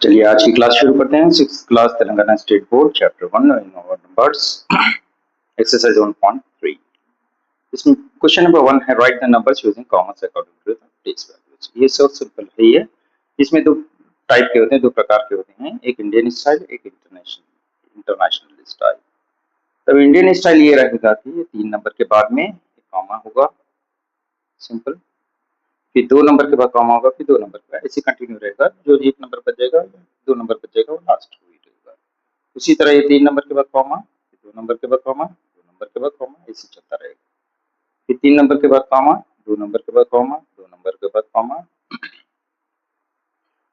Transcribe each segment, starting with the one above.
चलिए आज की क्लास शुरू करते हैं। 6th class Telangana state board chapter 1 numbers exercise 1.3। इसमें क्वेश्चन नंबर 1 है write the numbers using commas according to the place values. ये सब सिंपल है। ये इसमें दो टाइप के होते हैं, दो प्रकार के होते हैं, एक इंडियन स्टाइल, एक इंटरनेशनल स्टाइल। तब इंडियन स्टाइल ये रहेगा कि 3 नंबर के बाद में कॉमा होगा, सिंपल, फिर 2 नंबर के बाद कॉमा होगा, फिर 2 नंबर के बाद, ऐसे कंटिन्यू रहेगा। जो 1 नंबर बचेगा, 2 नंबर बचेगा, वो लास्ट में रहेगा। उसी तरह ये 3 नंबर के बाद कॉमा, फिर 2 नंबर के बाद कॉमा, 2 नंबर के बाद कॉमा, ऐसे चलता रहेगा। फिर 3 नंबर के बाद कॉमा, 2 नंबर के बाद कॉमा, 2 नंबर के बाद कॉमा,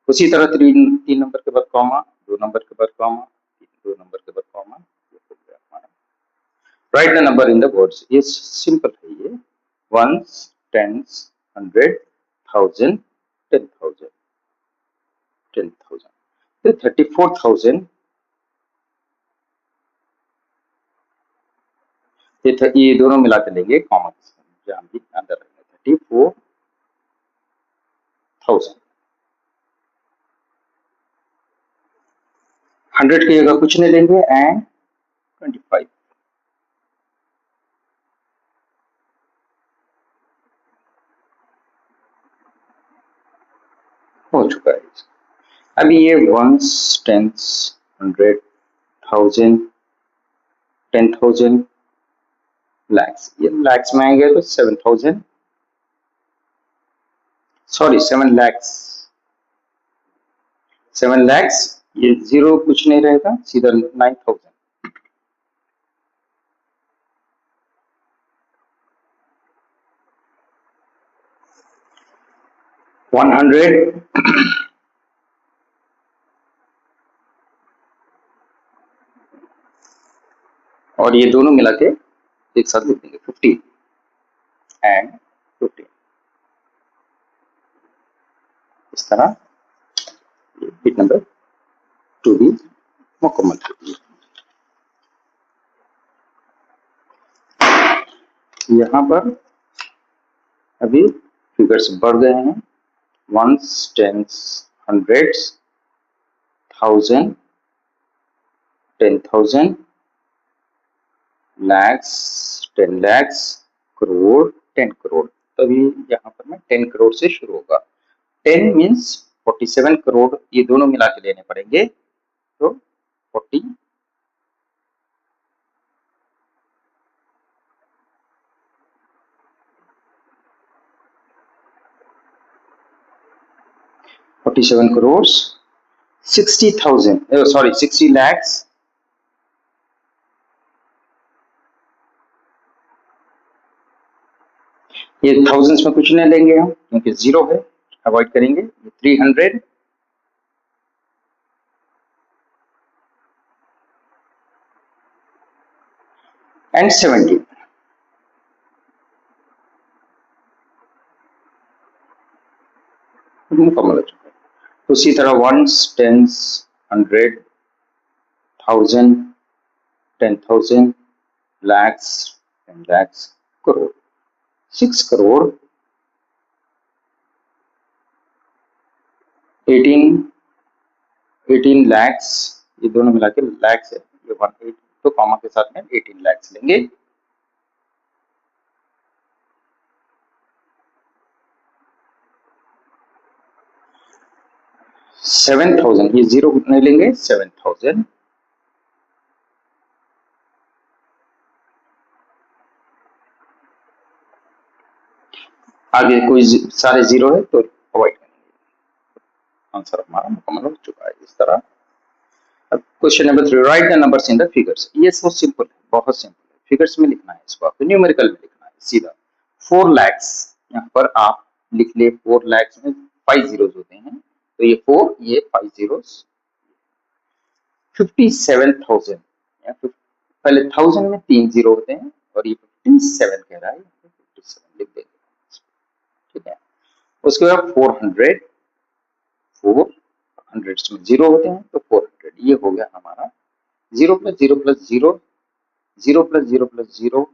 उसी तरह 3 नंबर के बाद कॉमा, 2 नंबर के बाद कॉमा, 2 नंबर के बाद comma. Right the number in the words. ये सिंपल है। ये वंस, टेंस, 100, 1000, 10,000, 10,000, फिर 34,000, ये दोनों मिला के लेंगे कॉमन, जहां भी अंदर रहेंगे 34,000। 100 की जगह कुछ नहीं लेंगे एंड 25। हो चुका है। अभी ये वंस, टेंस, 100, 1000, 10,000, लैक्स, ये लैक्स में आएंगे तो 7,000, सॉरी 7 लैक्स, 7 लैक्स, ये जीरो कुछ नहीं रहेगा, सीधा 9,000। 100, और ये दोनों मिला के एक साथ लिख देंगे 50 एंड 50। इस तरह बिट नंबर 2 भी मुकम्मल है। यहाँ पर अभी फिगर्स बढ़ गए हैं। Ones, tens, hundreds, 1000, 10,000, lakhs, 10 lakhs, crore, 10 crore. तभी यहाँ पर मैं 10 करोड़ से शुरू होगा। 10 मीन्स 47 करोड़, ये दोनों मिला के लेने पड़ेंगे तो 47 करोड़, 60,000, सॉरी 60 लैक्स, ये थाउजेंड्स में कुछ नहीं लेंगे हम क्योंकि जीरो है, अवॉइड करेंगे। 300 एंड 70। मुकम्मल हो चुका है। उसी तरह वंस, टेंस, 100, 1000, 10,000, लैक्स, 10 लैक्स, करोड़, 6 करोड़, 18 लैक्स, ये दोनों मिला के लैक्स है, ये 18, तो कॉमा के साथ में 18 लैक्स लेंगे। $7,000, ये जीरो नहीं लेंगे, 7,000, आगे कोई सारे जीरो है तो अवॉइड करेंगे। आंसर हमारा मुकम्मल हो चुका है। इस तरह अब question number 3, right the numbers in the figures. ये बहुत सिंपल है, बहुत सिंपल है। फिगर्स में लिखना है, इसको आपको न्यूमेरिकल में लिखना है सीधा। 4 लैक्स, यहाँ पर आप लिख ले 4 लैक्स में 5 जीरोस होते हैं, तो ये 4, ये 5 जीरोस। 57,000, पहले 1000 में 3 जीरो होते हैं और ये 57 कह रहा है, 57 लिख देंगे, ठीक है। उसके बाद 400, 400 में जीरो होते हैं तो 400, ये हो गया हमारा। 0 plus 0 plus 0, 0 plus 0 plus 0,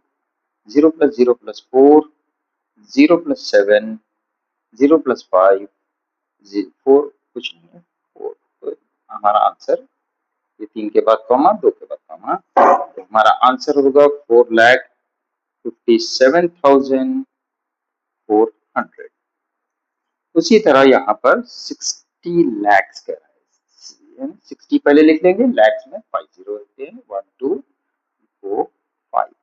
0 plus 0 plus 4, 0 plus 7, 0 plus 5, 4 कुछ नहीं है, 4, हमारा आंसर, ये 3 के बाद कॉमा, 2 के बाद कॉमा, तो हमारा आंसर होगा 4,57,400। उसी तरह यहाँ पर 60 लैक्स कह रहा है, 60 पहले लिख लेंगे, लैक्स में 5 जीरो होते हैं, 1 2 4 5।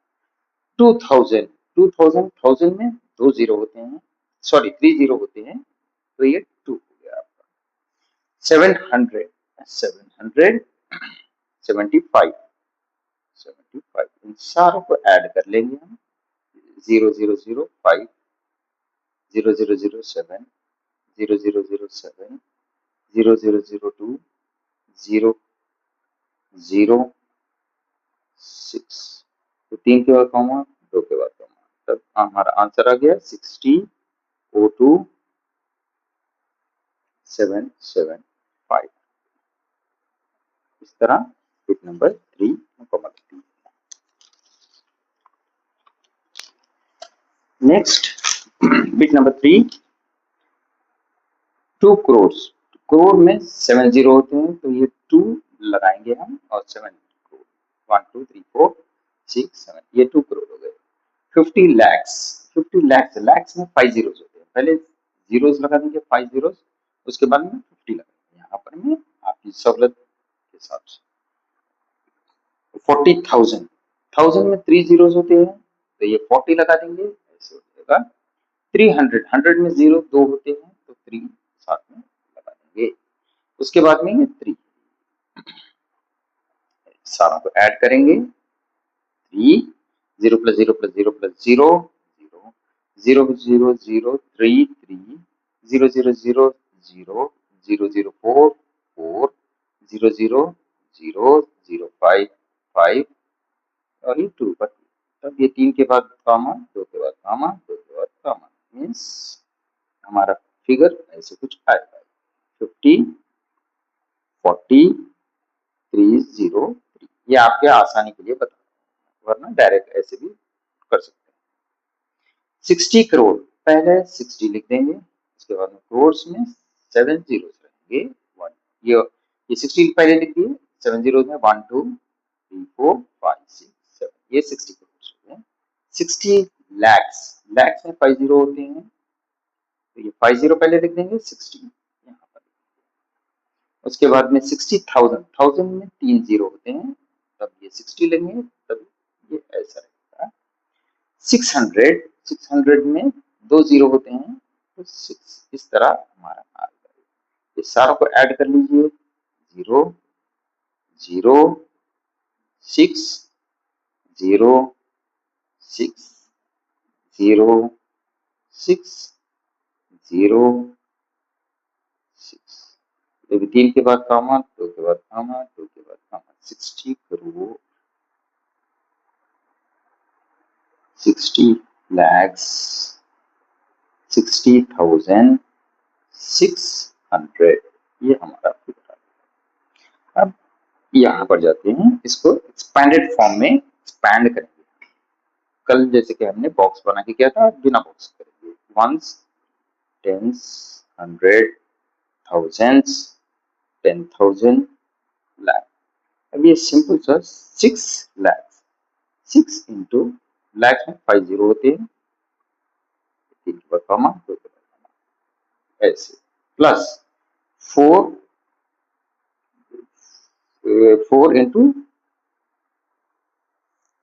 2000, 2000 में 2 जीरो होते हैं, सॉरी 3 जीरो होते हैं, तो ये 2 हो गया आपका। 700, 700, 75, 75, इन सारों को ऐड कर लेंगे हम। 0005, 0007, 0007, 0002, 006, तो 3 के बाद कॉमा, 2 के बाद कॉमा, तब हमारा आंसर आ गया 60,02,775। इस तरह बिट नंबर 3 मुकम्मल होती है। Next bit number 3, 2 crore, crore में 7 जीरो होते हैं, तो ये 2 लगाएंगे हम, और 7 करोड़, 1 2 3 4 6 7, ये 2 करोड़ हो गए। 50 लैक्स, 50 लैक्स, लैक्स में 5 जीरोस होते हैं, पहले जीरोस लगा देंगे 5 जीरोस, उसके बाद में 50 लगाएंगे, यहाँ पर में आपकी सहूलत के हिसाब से। 40,000, 1000 में 3 जीरोस होते हैं, तो ये 40 लगा देंगे, ऐसे हो जाएगा। 300, 100 में 0 2 होते हैं, तो 3 साथ में लगा देंगे, उसके बाद में ये 3, सारों को ऐड करेंगे। 3, 0 प्लस 0 प्लस 0 प्लस 0 0 0 0 3 3, 0 0 0 0 0 0 4 4, 0 0 0 0 5 5, और ये 2 पर, तब ये 3 के बाद कॉमा, 2 के बाद कॉमा, 2 के बाद कॉमा, मीन्स हमारा फिगर ऐसे कुछ आएगा 50 40 303। ये आपके आसानी के लिए बता, वरना डायरेक्ट ऐसे भी कर सकते हैं। 60 करोड़, पहले 60 लिख देंगे, उसके बाद में करोड़ में 7 जीरो रहेंगे, 1, ये 60 पहले लिख दिए, 7 जीरो में 1 2 3 4 5 6 7, ये 60 करोड़ है। 60 लैक्स, लैक्स में 5 जीरो होते हैं, तो ये 5 जीरो पहले लिख देंगे, 60 यहाँ पर, उसके बाद में 60,000, 1000 में 3 जीरो होते हैं, तब ये 60 लेंगे, तब ये ऐसा रहेगा। 600, 600 में 2 जीरो होते हैं, तो 6, इस तरह हमारा आ गया। ये सारों को ऐड कर लीजिए, 0 0 6 0 6 0 6 0 6, 3 के बाद कॉमा, 2 के बाद कॉमा, 2 के बाद कॉमा, 60 करोड़, 60 lakhs, 60,600, ये हमारा फिगर है। अब यहाँ पर जाते हैं, इसको एक्सपैंडेड फॉर्म में एक्सपैंड करेंगे। कल जैसे कि हमने बॉक्स बना के किया था, बिना बॉक्स करेंगे, वंस, टेंस, 100, थाउजेंड्स, 10,000, लाख। अब ये सिंपल सा 6 लाख, 6 इंटू लाख में 5 जीरो होते हैं, 3 के बाद कॉमा, 2 के बाद कॉमा, ऐसे, प्लस 4 इंटू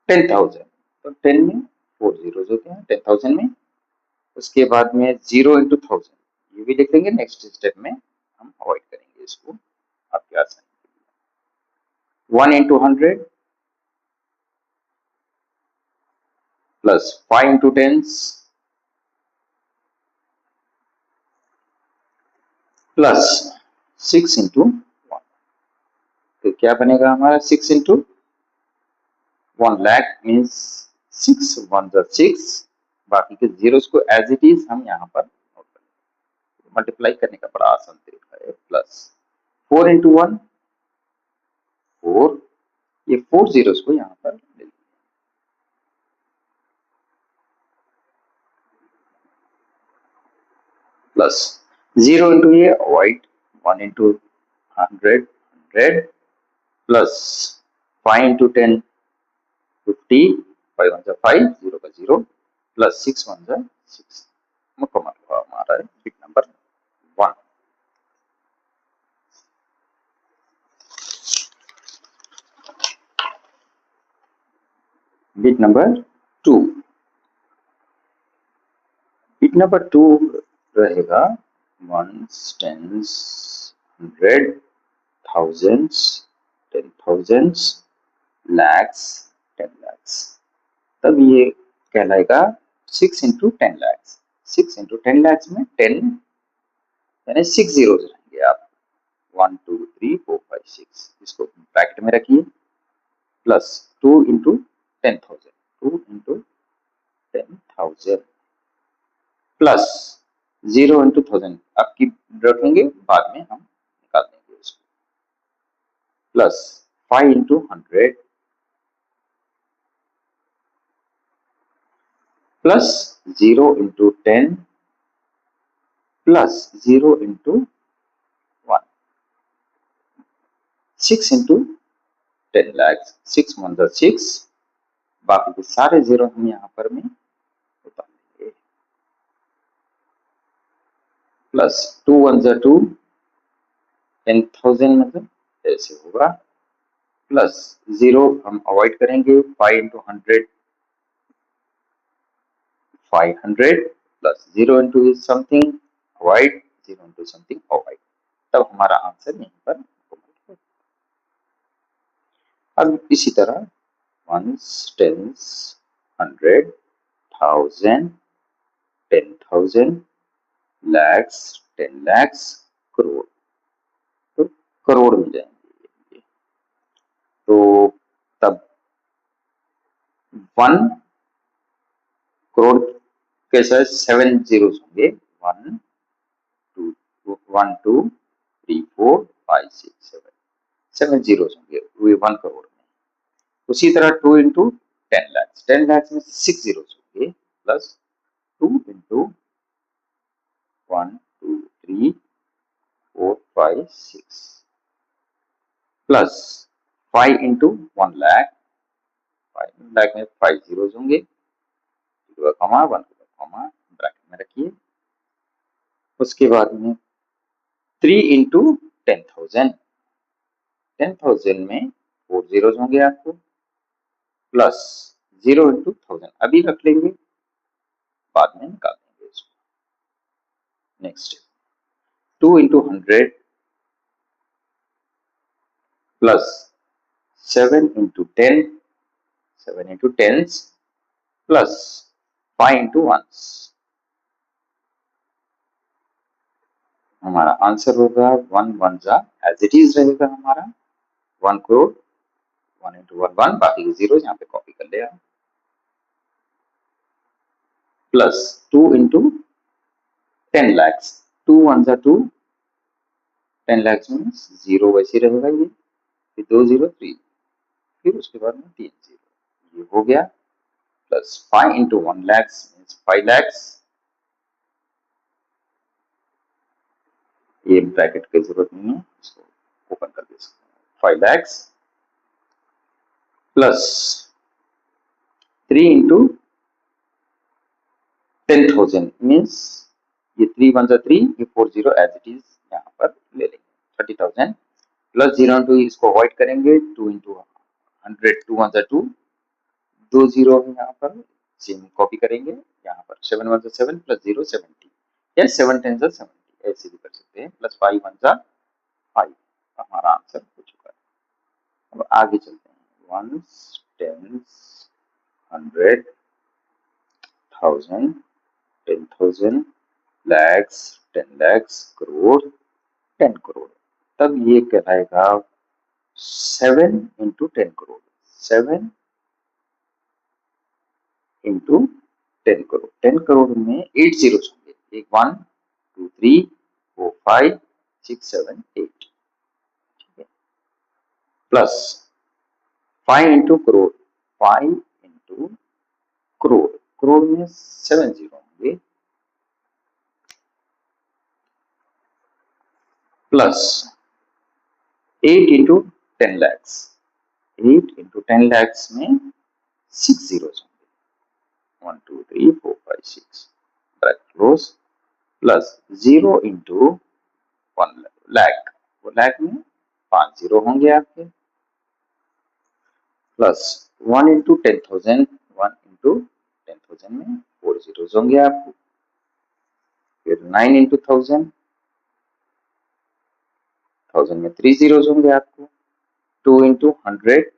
10,000, तो 10 में 4 जीरोस होते हैं 10,000 में, उसके बाद में 0 इंटू 1000, ये भी लिख लेंगे, नेक्स्ट स्टेप में हम अवॉइड करेंगे इसको आपके आसानी के लिए। 1 into 100 plus 5 into 10 plus 6 into 1, तो क्या बनेगा हमारा 6 इंटू 1 लाख, मीन्स 6 1 6, बाकी के जीरोस को एज इट इज हम यहाँ पर नोट करेंगे, मल्टीप्लाई करने का बड़ा आसान तरीका है। प्लस 4 इंटू 1 4, ये 4 जीरोस को यहाँ पर ले लेंगे, प्लस 0 इंटू ये अवॉइड, 1 इंटू 100 100 प्लस 5 into 10 50, 5 1 5, 0 का 0 प्लस 6 1 6 मुकम्मल हुआ हमारा bit number 1। Bit number 2, bit number 2 रहेगा ones, tens, hundred, thousands, 10,000, lakhs, 10 lakhs। तब ये कहलाएगा 6 into 10 lakhs। 6 into 10 lakhs में 10 यानी 6 जीरो रहेंगे आप, 1 2 3 4 5 6, इसको ब्रैकेट में रखिए, plus 2 into 10,000, 2 into 10,000 plus 0 into 1000 आपकी रखेंगे, बाद में हम निकाल देंगे उसको, plus 5 into 100 plus 0 into 10 plus 0 into 1, 6 into 10 lakhs, 6 1 6, बाकी के सारे जीरो हम यहाँ पर में उतार देंगे, प्लस 2 1 2, 10,000 मतलब ऐसे होगा, प्लस 0 हम अवॉइड करेंगे, 5 into 100 500 plus 0 into something avoid, 0 into something avoid, तब हमारा आंसर यहीं पर मुकम्मल है। अब इसी तरह ones, tens, 100, 1000, 10,000, lakhs, 10 lakhs, crore, तो करोड़ में जाएंगे। तो तब 1 करोड़ कैसा है, 7 जीरोस होंगे, 1 2 1 2 3 4 5 6 7, 7 जीरोस होंगे वे 1 करोड़ में। उसी तरह 2 into 10 lakhs, 10 lakhs में 6 जीरोस होंगे, plus 2 into 1 2 3 4 5 6 plus 5 into 1 lakh, 5 lakh में 5 जीरोस होंगे, 1 ब्रैकेट में रखिए। उसके बाद में 3 into 10,000, 10,000 में 4 जीरोस होंगे आपको, प्लस 0 into 1000 अभी रख लेंगे, बाद में निकाल देंगे इसको। Next 2 into 100 plus 7 into 10, 7 into 10s plus 5 into 1s, हमारा आंसर होगा 1 1 जा एज इट इज रहेगा हमारा 1 करोड़, 1 into 1 1, बाकी के जीरो यहाँ पे कॉपी कर लिया, प्लस 2 into 10 lakhs, 2 1 जा 2, 10 lakhs में जीरो वैसे रहेगा, ये फिर 2 जीरो 3, फिर उसके बाद में 3 जीरो, ये हो गया, plus 5 into 1 lakhs means 5 lakhs, ये ब्रैकेट की जरूरत नहीं है, इसको ओपन कर दे सकते हैं, 5 lakhs प्लस 3 into 10,000 मीन्स ये 3 1 जा 3, ये 4 जीरो एज इट इज यहाँ पर ले लेंगे, 30,000 प्लस 0 into इसको अवॉइड करेंगे, 2 into 100, 2 1 जा 2, 2 जीरो यहाँ पर सेम कॉपी करेंगे, यहाँ पर 7 1 जा 7 प्लस 0 70 या 7 10 जा 70 ऐसे भी कर सकते हैं, प्लस 5 1 जा 5, हमारा आंसर हो चुका है। अब आगे चलते हैं, ones, tens, 100, 1000, 10,000, lakhs, 10 lakhs, crore, 10 crore, तब ये कहलाएगा 7 into 10 करोड़, 7 into 10 करोड़, 10 करोड़ में 8 जीरोस होंगे, एक 1 2 3 4 5 6 7 8, ठीक है, plus 5 into crore, 5 into crore, crore में 7 जीरो होंगे, plus 8 into 10 lakhs, 8 into 10 lakhs में 6 zeros होंगे, 1 2 3 4 5 6 bracket close, plus 0 into 1 lakh, वो लाख में 5 जीरो होंगे आपके, प्लस 1 इंटू 10,000, 1 इंटू 10,000 में 4 जीरोस होंगे आपको, फिर 9 इंटू 1000, 1000 में 3 जीरोस होंगे आपको, 2 इंटू 100,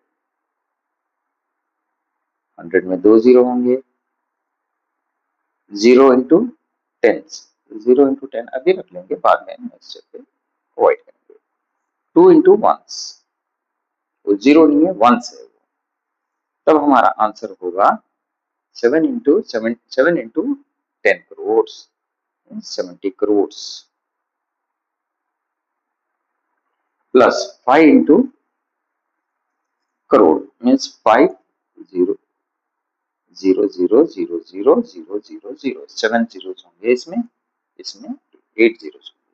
100 में 2 जीरो होंगे, 0 इंटू 10, 0 इंटू 10 अभी रख लेंगे, बाद में नेक्स्ट स्टेप पे अवॉइड करेंगे, 2 इंटू वंस, वो जीरो नहीं है वंस है वो, तब हमारा आंसर होगा 7 into 7 into 10 crore, 70 crore, plus 5 into crore means 5 0 0 0 0 0 0 0 0 7 zeros होंगे इसमें, इसमें 8 जीरोस होंगे,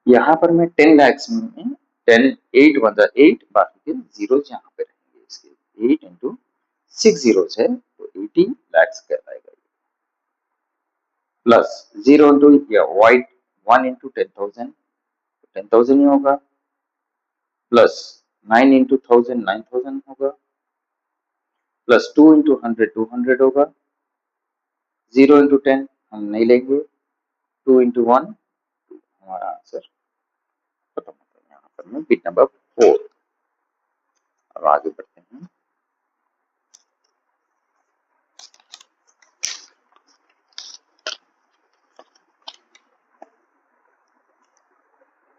यहाँ पर मैं 10 लैक्स में 10 8 वन 8, बाकी के जीरोस यहाँ पे रहेंगे, इसके 8 इंटू 6 जीरोस है तो 80 लैक्स कहलाएगा, प्लस 0 इंटू वाइट 1 इंटू 10,000, 10,000 ही होगा, प्लस 9 इंटू 1000 9,000 होगा, प्लस 2 इंटू 100 200 होगा, 0 इंटू 10 हम नहीं लेंगे, 2 इंटू 1 हमारा आंसर खत्म होता है, यहाँ पर में बिट नंबर 4। अब आगे बढ़ते हैं,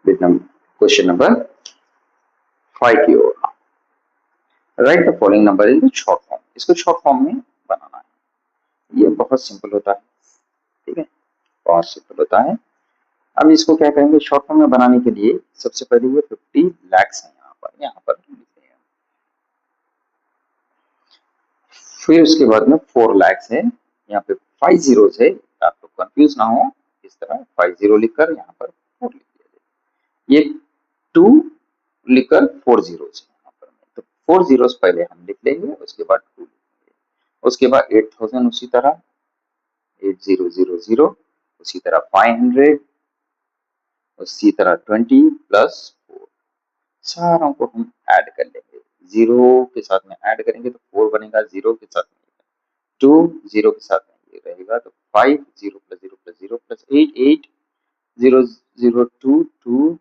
बिट नंबर क्वेश्चन नंबर 5 की ओर, write the following number in short form, इसको शॉर्ट फॉर्म में बनाना है, ये बहुत सिंपल होता है, ठीक है, बहुत सिंपल होता है। अब इसको क्या करेंगे, शॉर्ट फॉर्म में बनाने के लिए सबसे पहले ये 50 लैक्स है यहाँ पर लिखते हैं, फिर उसके बाद में 4 लैक्स है, यहाँ पे 5 जीरोस है, आप लोग कंफ्यूज ना हो, इस तरह 5 जीरो लिखकर यहाँ पर 4 लिख दिया जाए, ये 2 लिखकर 4 जीरोस है यहाँ पर, तो 4 जीरोस पहले हम लिख लेंगे, उसके बाद 2 लिखेंगे, उसके बाद 8000 उसी तरह 8000, उसी तरह 500, उसी तरह 20 प्लस 4, सारों को हम ऐड कर लेंगे, जीरो के साथ में ऐड करेंगे तो 4 बनेगा, जीरो के साथ में 2, जीरो के साथ में ये रहेगा तो 5, 0 प्लस 0 प्लस 0 प्लस 8, 8 0 0 2 2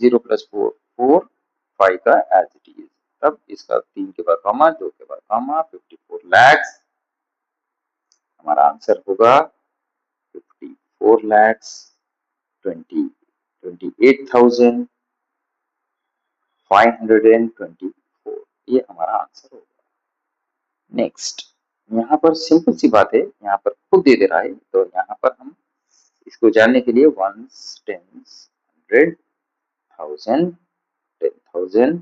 0 प्लस 4 4 5 का एज इट इज, तब इसका 3 के बाद कॉमा 2 के बाद कॉमा 54 लैक्स, हमारा आंसर होगा 54 लैक्स 28,524, ये हमारा आंसर होगा। नेक्स्ट, यहाँ पर सिंपल सी बात है, यहाँ पर खुद दे दे रहा है, तो यहाँ पर हम इसको जानने के लिए 1s 10s 100 1000 10,000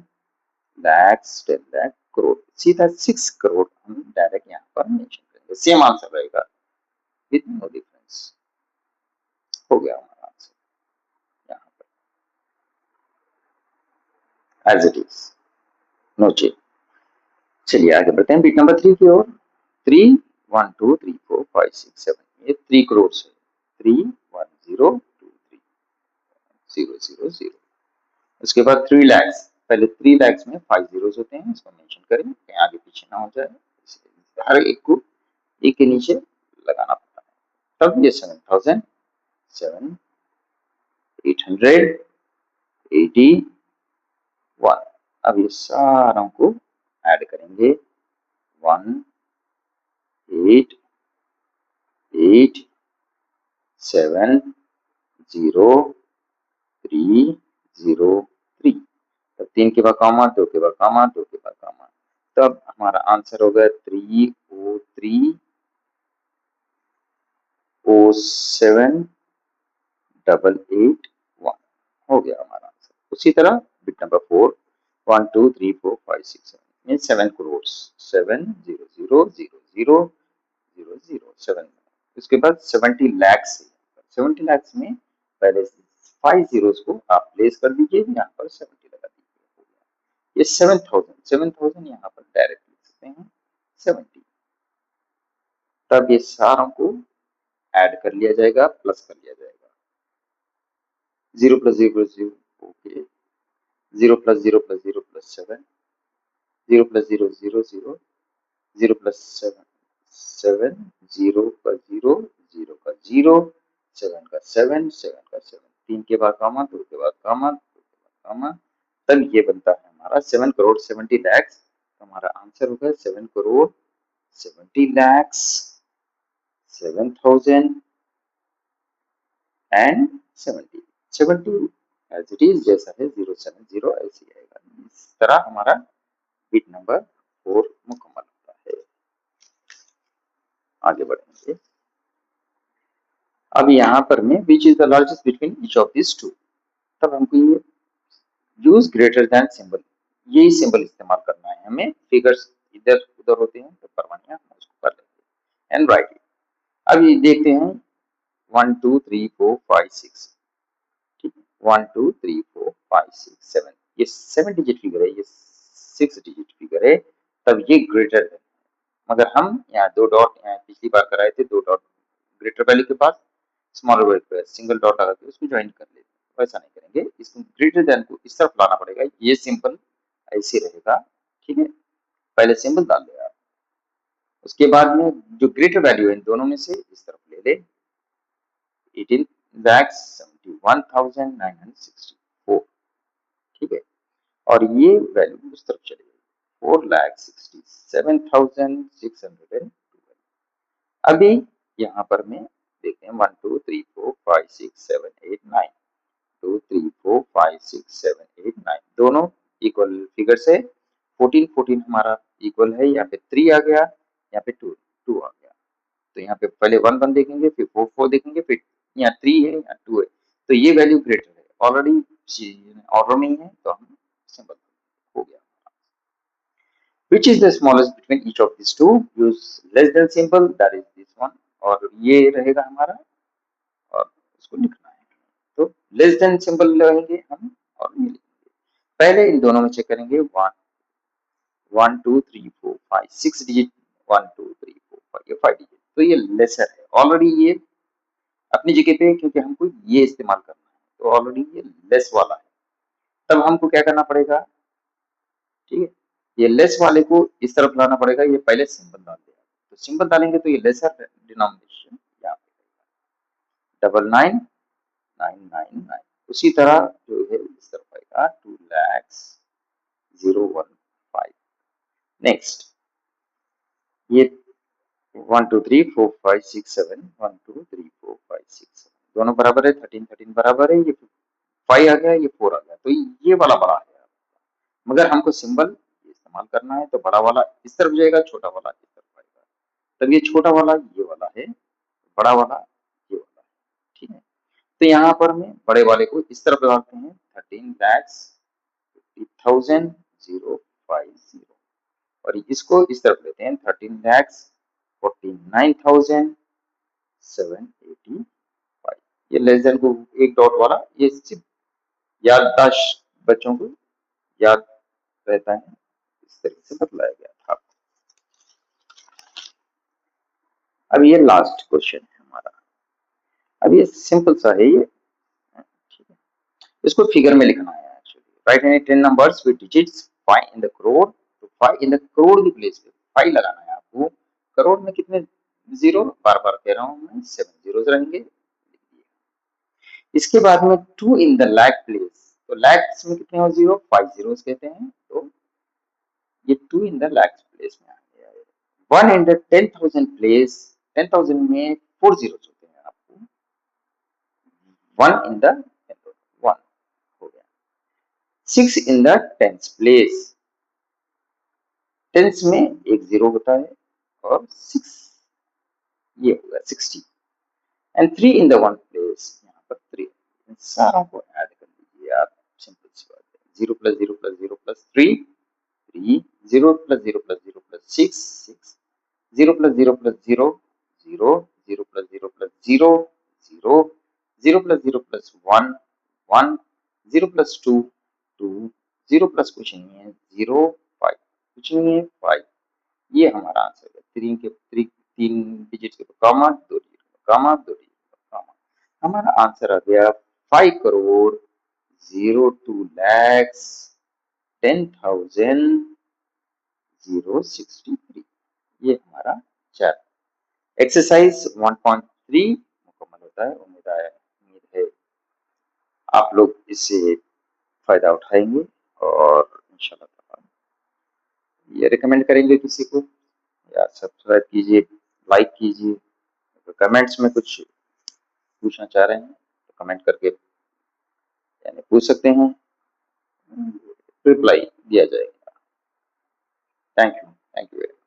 लैक्स 10 लाख करोड़, सीधा 6 करोड़ हम डायरेक्ट यहाँ पर मेंशन करेंगे, सेम आंसर रहेगा विद नो डिफरेंस, हो गया हमारा आंसर यहाँ पर as it is, no change. चलिए आगे बढ़ते हैं बिट नंबर 3 की ओर, 3 1 2 3 4 5 6 7, ये 3 करोड़ है, 3 1 0 2 3 0 0 0, उसके बाद 3 लैक्स, पहले 3 लैक्स में 5 जीरोस होते हैं, इसको मेंशन करें कहीं आगे पीछे ना हो जाए, हर एक को एक के नीचे लगाना पड़ता है, तब ये 7,000 7 881, अब ये सारों को ऐड करेंगे, 1 8 8 7 0 3 0 3, तब 3 के बाद कॉमा 2 के बाद कॉमा 2 के बाद कॉमा, तब हमारा आंसर होगा 303 07 881, हो गया हमारा आंसर। उसी तरह बिट नंबर 4 1 2 3 4 5 6 7 मीन 7 करोड़ 7 0 0 0 0 0 0 7, उसके बाद 70 लैक्स, 70 लैक्स में पहले 5 जीरोस को आप प्लेस कर दीजिए, यहाँ पर 70 लगा ये 7000 यहाँ पर डायरेक्ट लिख सकते हैं 70। तब ये सारों को ऐड कर लिया जाएगा, प्लस कर लिया जाएगा। 0 + 0 + 0 ओके, 0 + 0 + 0 + 7, 0 + 0 0 0, 0 + 7 7, 0 का 0, 0 का 0, 7 का 7, 7 का 7, 3 के बाद कॉमा, 2 के बाद कॉमा, 2 के बाद कॉमा, तब ये बनता है हमारा 7 करोड़ 70 लाख। हमारा आंसर होगा 7 crore 70 lakh 7070 70 as it is जैसा है 070 ऐसे आएगा। इस तरह हमारा बिट नंबर 4 मुकम्मल होता है। आगे बढ़ेंगे। अब यहाँ पर में which is the largest between each of this two, तब हमको ये यूज ग्रेटर देन सिंबल, यही सिंबल इस्तेमाल करना है हमें। फिगर्स इधर उधर होते हैं तो परवानियां हम उसको कर लेंगे एंड राइट। अब ये देखते हैं 1 2 3 4 5 6, ठीक है, 1 2 3 4 5 6 7, ये 7 डिजिट फिगर है, ये 6 डिजिट फिगर है, तब ये ग्रेटर है। मगर हम यहाँ दो डॉट पिछली बार कराए थे, दो डॉट ग्रेटर वैल्यू के पास स्मॉलर वैल्यू पे सिंगल डॉट लगा के उसको ज्वाइन कर लेते हैं, वैसा नहीं करेंगे। इसको ग्रेटर देन को इस तरफ लाना पड़ेगा, ये सिंपल ऐसे रहेगा, ठीक है। पहले सिंबल डाल दिया, उसके बाद में जो ग्रेटर वैल्यू है इन दोनों में से इस तरफ ले ले, 18,71,964, ठीक है, और ये वैल्यू उस तरफ चली गई 4,67,612। अभी यहाँ पर मैं देखते हैं 1 2 3 4 5 6 7 8 9, 2 3 4 5 6 7 8 9 दोनों इक्वल फिगर से 14 14 हमारा इक्वल है। यहाँ पे 3 आ गया, यहाँ पे 2 2 आ गया, तो यहाँ पे पहले 1 1 देखेंगे, फिर 4 4 देखेंगे, फिर यहाँ 3 है, यहाँ 2 है, तो ये वैल्यू ग्रेटर है, ऑलरेडी ऑर्डर में ही है, तो हम सिंपल हो गया। Which is the smallest between each of these two? Use less than symbol, that is this one, और ये रहेगा हमारा, और उसको लिखना है, तो लेस देन सिंबल लगाएंगे हम और ये लिखेंगे। पहले इन दोनों में चेक करेंगे 1 2 3 4 5 6 डिजिट, 1 2 3 4 5 ये 5 डिजिट, तो ये लेसर है ऑलरेडी, ये अपनी जगह पे, क्योंकि हमको ये इस्तेमाल करना है, तो ऑलरेडी ये लेस वाला है। तब हमको क्या करना पड़ेगा, ठीक है, ये लेस वाले को इस तरफ लाना पड़ेगा, ये पहले सिंबल डाल दिया, तो सिंबल डालेंगे तो ये लेसर डिनोमिनेशन यहाँ पे 99,999, उसी तरह जो है इस तरफ आएगा 2,00,015। नेक्स्ट ये 1 2 3 4 5 6 7, 1 2 3 4 5 6 7 दोनों बराबर है, 13 13 बराबर है, ये 5 आ गया, ये 4 आ गया, तो ये वाला बड़ा है, मगर हमको सिंबल इस्तेमाल करना है, तो बड़ा वाला इस तरफ जाएगा, छोटा वाला इस तरफ आएगा, तब ये छोटा वाला ये वाला है, बड़ा वाला ये वाला है, ठीक है। तो यहाँ पर में बड़े वाले को इस तरफ लगाते हैं 13,50,050, और इसको इस तरफ लेते हैं 13,49,785। ये लेस देन को एक डॉट वाला, ये सिर्फ याददाश्त बच्चों को याद रहता है, इस तरीके से बतलाया गया था। अब ये लास्ट क्वेश्चन है हमारा, अब ये सिंपल सा है, ये ठीक है, इसको फिगर में लिखना है actually. Right any 10 numbers with digits 5 in the crore, तो 5 इन द करोड़ की प्लेस पे 5 लगाना है आपको। करोड़ में कितने जीरो, बार बार कह रहा हूं मैं, 7 जीरोस रहेंगे। इसके बाद में 2 इन द लाख प्लेस, तो लैक्स में कितने हो जीरो, 5 जीरोस कहते हैं, तो ये 2 इन द लाख प्लेस में आ गया है। 1 इन द 10,000 प्लेस, 10,000 में 4 जीरोस होते हैं आपको, 1 इन द 1 हो गया। 6 in the tens place, tens में एक जीरो होता है, और 6 ये होगा 60। एंड 3 इन द 1 प्लेस, यहाँ पर 3, इन सारों को ऐड कर लीजिए आप, सिंपल सी बात है। 0 + 0 + 0 + 3 3, 0 + 0 + 0 + 6 6, 0 + 0 + 0 0, 0 + 0 + 0 0, 0 + 0 + 1 1, 0 + 2 2, 0 प्लस कुछ नहीं है, 0 5 कुछ नहीं है, 5 ये हमारा आंसर है। तीन डिजिट के कामा, 2 डिजिट का कामा, 2 डिजिट का कामा, हमारा आंसर आ गया 5 करोड़ 02 lakhs 10,063। ये हमारा चैप्टर एक्सरसाइज 1.3 मुकम्मल होता है। उम्मीद है आप लोग इससे फायदा उठाएंगे और इंशाल्लाह ये रिकमेंड करेंगे किसी को, या सब्सक्राइब कीजिए, लाइक कीजिए। तो कमेंट्स में कुछ पूछना चाह रहे हैं तो कमेंट करके यानी पूछ सकते हैं, रिप्लाई दिया जाएगा। Thank you very much.